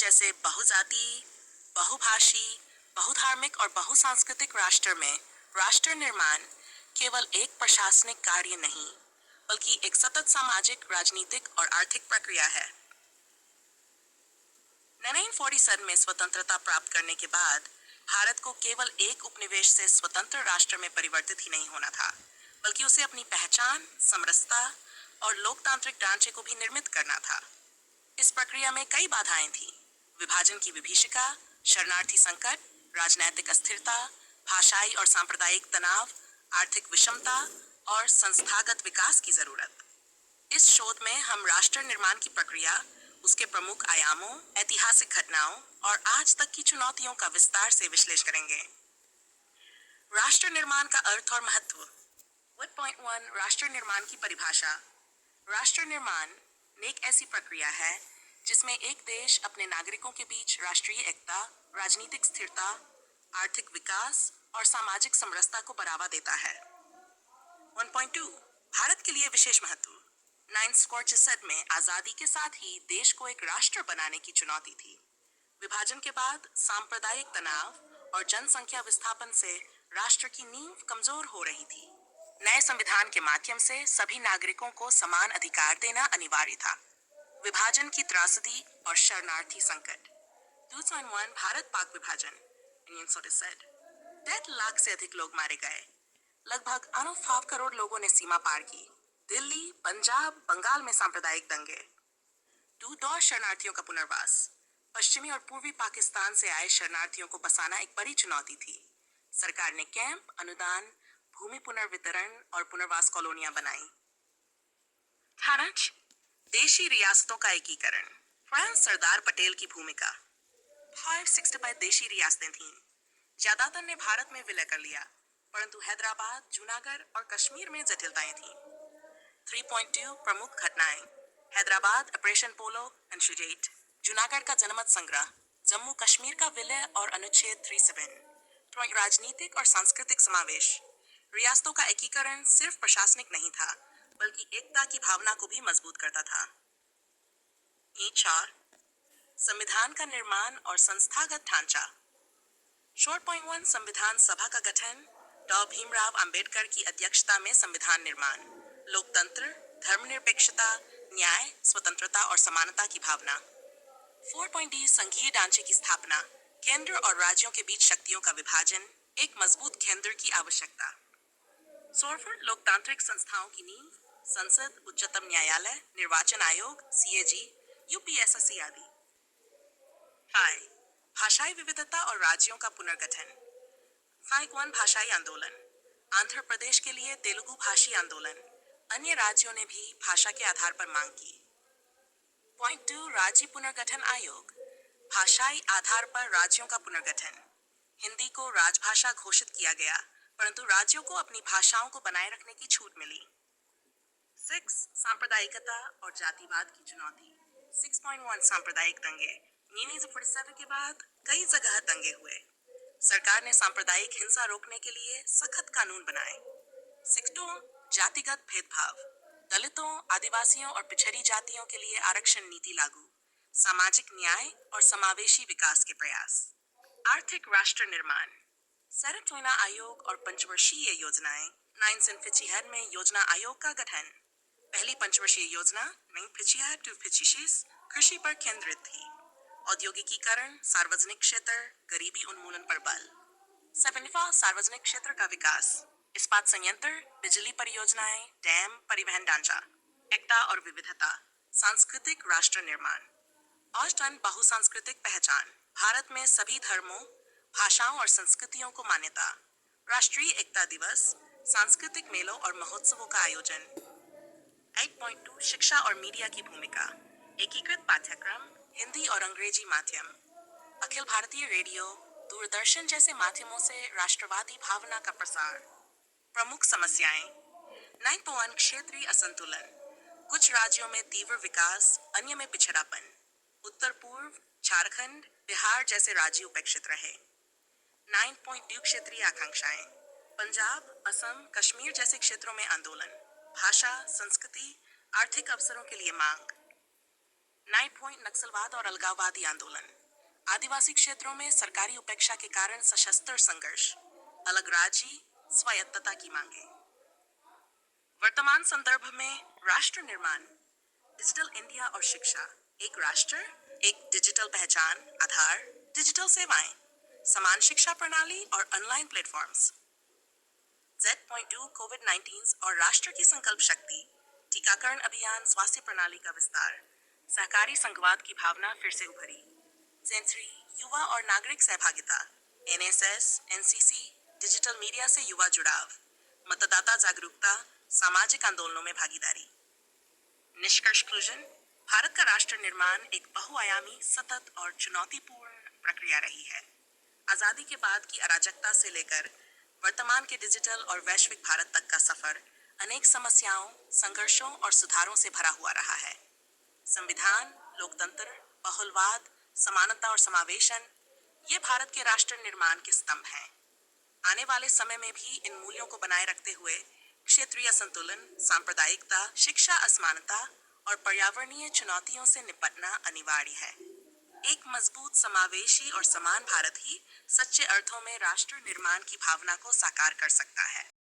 जैसे बहुजाति, बहुभाषी, बहुधार्मिक और बहुसांस्कृतिक राष्ट्र में राष्ट्र निर्माण केवल एक प्रशासनिक कार्य नहीं, बल्कि एक सतत सामाजिक, राजनीतिक और आर्थिक प्रक्रिया है। 1947 में स्वतंत्रता प्राप्त करने के बाद भारत को केवल एक उपनिवेश से स्वतंत्र राष्ट्र में परिवर्तित ही नहीं होना था, बल्कि उसे अपनी पहचान, समरसता और लोकतांत्रिक ढांचे को भी निर्मित करना था। इस प्रक्रिया में कई बाधाएं थीं। विभाजन की विभीषिका, शरणार्थी संकट, राजनैतिक अस्थिरता, भाषाई और सांप्रदायिक तनाव, आर्थिक विषमता और संस्थागत विकास की जरूरत। इस शोध में हम राष्ट्र निर्माण की प्रक्रिया, उसके प्रमुख आयामों, ऐतिहासिक घटनाओं और आज तक की चुनौतियों का विस्तार से विश्लेषण करेंगे। राष्ट्र निर्माण का अर्थ और महत्व। 1.1 राष्ट्र निर्माण की परिभाषा। राष्ट्र निर्माण एक ऐसी प्रक्रिया है जिसमें एक देश अपने नागरिकों के बीच राष्ट्रीय एकता, राजनीतिक स्थिरता, आर्थिक विकास और सामाजिक समरसता को बढ़ावा देता है। 1.2 भारत के लिए विशेष महत्व। 9 स्कॉर्चेस में आजादी के साथ ही देश को एक राष्ट्र बनाने की चुनौती थी। विभाजन के बाद सांप्रदायिक तनाव और जनसंख्या विस्थापन से राष्ट्र की नींव कमजोर हो रही थी। नए संविधान के माध्यम से सभी नागरिकों को समान अधिकार देना अनिवार्य था। विभाजन की त्रासदी और शरणार्थी संकट। 2.1 भारत पाक विभाजन। 10 लाख से अधिक लोग मारे गए। लगभग 5 करोड़ लोगों ने सीमा पार की। दिल्ली, पंजाब, बंगाल में सांप्रदायिक दंगे। 2 शरणार्थियों का पुनर्वास। पश्चिमी और पूर्वी पाकिस्तान से आए शरणार्थियों को बसाना एक बड़ी चुनौती थी। सरकार ने कैंप, अनुदान, भूमि पुनर्वितरण और पुनर्वास कॉलोनियां बनाई। देशी रियासतों का एकीकरण। फ्रांस सरदार पटेल की भूमिका। 565 देशी रियासतें थीं। ज्यादातर ने भारत में विलय कर लिया, परंतु हैदराबाद, जूनागढ़ और कश्मीर में जटिलताएं थीं। 3.2 प्रमुख घटनाएं। हैदराबाद, ऑपरेशन पोलो एंड शुजेट। जूनागढ़ का जनमत संग्रह। जम्मू कश्मीर का विलय और अनुच्छेद 37। राजनीतिक और सांस्कृतिक समावेश। रियासतों का एकीकरण सिर्फ प्रशासनिक नहीं था, बल्कि एकता की भावना को भी मजबूत करता था। 4 संविधान का निर्माण और संस्थागत ढांचा। 4.1 संविधान सभा का गठन। डॉ भीमराव अंबेडकर की अध्यक्षता में संविधान निर्माण। लोकतंत्र, धर्मनिरपेक्षता, न्याय, स्वतंत्रता और समानता की भावना। 4.D संघीय ढांचे की स्थापना। केंद्र और राज्यों के बीच शक्तियों का विभाजन, एक मजबूत केंद्र की आवश्यकता। 4 लोकतांत्रिक संस्थाओं की नींव। संसद, उच्चतम न्यायालय, निर्वाचन आयोग, CAG, UPSSC आदि। 5 भाषाई विविधता और राज्यों का पुनर्गठन। 5.1 भाषाई आंदोलन। आंध्र प्रदेश के लिए तेलुगु भाषी आंदोलन। अन्य राज्यों ने भी भाषा के आधार पर मांग की। 2 राज्य पुनर्गठन आयोग। भाषाई आधार पर राज्यों का पुनर्गठन। हिंदी को राजभाषा घोषित किया गया, परंतु राज्यों को अपनी भाषाओं को बनाए रखने की छूट मिली। 6 सांप्रदायिकता और जातिवाद की चुनौती। 6.1 सांप्रदायिक दंगे। 1947 के बाद कई जगह दंगे हुए। सरकार ने सांप्रदायिक हिंसा रोकने के लिए सख्त कानून बनाए। 6 जातिगत भेदभाव। दलितों, आदिवासियों और पिछड़ी जातियों के लिए आरक्षण नीति लागू। सामाजिक न्याय और समावेशी विकास के प्रयास। आर्थिक राष्ट्र निर्माण। सेरेटोना आयोग और पंचवर्षीय योजनाएं। 1955 में योजना आयोग का गठन। पहली पंचवर्षीय योजना 1955 कृषि पर केंद्रित थी। औद्योगिकीकरण, सार्वजनिक क्षेत्र, गरीबी उन्मूलन पर बल। 7 सार्वजनिक क्षेत्र का विकास। इस्पात संयंत्र, बिजली परियोजनाएं, डैम, परिवहन ढांचा। एकता और विविधता। सांस्कृतिक राष्ट्र निर्माण। 8 बहुसांस्कृतिक पहचान। भारत में सभी धर्मों, भाषाओं और संस्कृतियों को मान्यता। राष्ट्रीय एकता दिवस, सांस्कृतिक मेलों और महोत्सवों का आयोजन। 8.2 शिक्षा और मीडिया की भूमिका। एकीकृत पाठ्यक्रम, हिंदी और अंग्रेजी माध्यम। अखिल भारतीय रेडियो, दूरदर्शन जैसे माध्यमों से राष्ट्रवादी भावना का प्रसार। प्रमुख समस्याएं। 9.1 क्षेत्रीय असंतुलन। कुछ राज्यों में तीव्र विकास, अन्य में पिछड़ापन। उत्तर पूर्व, झारखंड, बिहार जैसे राज्य उपेक्षित रहे। 9.2 क्षेत्रीय आकांक्षाएं। पंजाब, असम, कश्मीर जैसे क्षेत्रों में आंदोलन। भाषा, संस्कृति, आर्थिक अवसरों के लिए मांग। 9 नक्सलवाद और अलगाववादी आंदोलन। आदिवासी क्षेत्रों में सरकारी उपेक्षा के कारण सशस्त्र संघर्ष, अलग राज्य, स्वायत्तता की मांगे। वर्तमान संदर्भ में राष्ट्र निर्माण, डिजिटल इंडिया और शिक्षा, एक राष्ट्र, एक डिजिटल पहचान, आधार, डिजिटल सेवाएं, समान शिक्षा प्रणाली और ऑनलाइन प्लेटफॉर्म्स। Z.2 कोविड-19 और राष्ट्र की संकल्प शक्ति, टीकाकरण अभियान, स्वास्थ्य प्रणाली का विस्तार, सहकारी संघवाद की भावना फिर से उभरी। सेंसरी, युवा और नागरिक सहभागिता, NSS, NCC, डिजिटल मीडिया से युवा जुड़ाव, मतदाता जागरूकता, सामाजिक आंदोलनों में भागीदारी। निष्कर्ष conclusion, भारत का राष्ट्र निर्माण एक बहुआयामी, सतत और चुनौतीपूर्ण प्रक्रिया रही है। आजादी के बाद की अराजकता से लेकर वर्तमान के डिजिटल और वैश्विक भारत तक का सफर अनेक समस्याओं, संघर्षों और सुधारों से भरा हुआ रहा है। संविधान, लोकतंत्र, बहुलवाद, समानता और समावेशन, ये भारत के राष्ट्र निर्माण के स्तंभ हैं। आने वाले समय में भी इन मूल्यों को बनाए रखते हुए क्षेत्रीय संतुलन, सांप्रदायिकता, शिक्षा असमानता और पर्यावरणीय चुनौतियों से निपटना अनिवार्य है। एक मजबूत, समावेशी और समान भारत ही सच्चे अर्थों में राष्ट्र निर्माण की भावना को साकार कर सकता है।